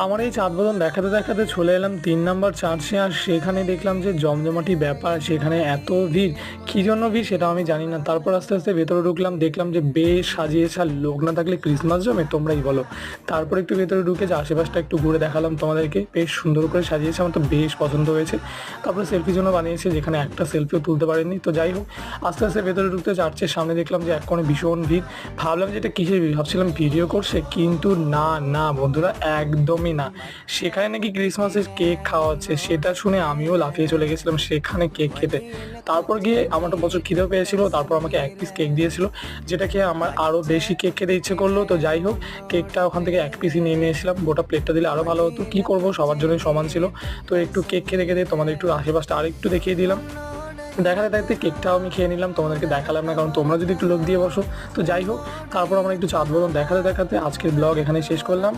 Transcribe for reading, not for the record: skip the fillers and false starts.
আমার এই চাঁদ বদন দেখাতে দেখাতে চলে এলাম 3 নম্বর চার্চে। আর সেখানে দেখলাম যে জমজমাটি ব্যাপার, সেখানে এত ভিড়। কী জন্য ভিড় সেটাও আমি জানি না। তারপর আস্তে আস্তে ভেতরে ঢুকলাম, দেখলাম যে বেশ সাজিয়েছে। আর লোক না থাকলে ক্রিসমাস জমে, তোমরাই বলো। তারপর একটু ভেতরে ঢুকে যে আশেপাশটা একটু ঘুরে দেখালাম তোমাদেরকে, বেশ সুন্দর করে সাজিয়েছে, আমার তো বেশ পছন্দ হয়েছে। তারপরে সেলফির জন্য বানিয়েছে, যেখানে একটা সেলফিও তুলতে পারেনি। তো যাই হোক, আস্তে আস্তে ভেতরে ঢুকতে চার্চের সামনে দেখলাম যে এক কোণে ভীষণ ভিড়। ভাবলাম যে এটা কিসের ভিড়, ভাবছিলাম ভিডিও করছে, কিন্তু না না বন্ধুরা, একদমই না। সেখানে নাকি ক্রিসমাসের কেক খাওয়া হচ্ছে। সেটা শুনে আমিও লাফিয়ে চলে গেছিলাম সেখানে কেক খেতে। তারপর গিয়ে আমার তো প্রচুর খিদেও পেয়েছিল, তারপর আমাকে 1 পিস কেক দিয়েছিল, যেটা খেয়ে আমার আরও বেশি কেক খেতে ইচ্ছে করলো। তো যাই হোক, কেকটা ওখান থেকে 1 পিসই নিয়ে নিয়েছিলাম, গোটা প্লেটটা দিলে আরও ভালো হতো। কী করবো, সবার জন্যই সমান ছিল। তো একটু কেক খেতে খেতে তোমাদের একটু আশেপাশটা আরেকটু দেখিয়ে দিলাম। দেখাতে দেখাতে কেকটাও আমি খেয়ে নিলাম, তোমাদেরকে দেখালাম না কারণ তোমরা যদি একটু লোক দিয়ে বসো। তো যাই হোক, তারপর আমরা একটু চাঁদ বদন দেখাতে দেখাতে আজকের ব্লগ এখানেই শেষ করলাম।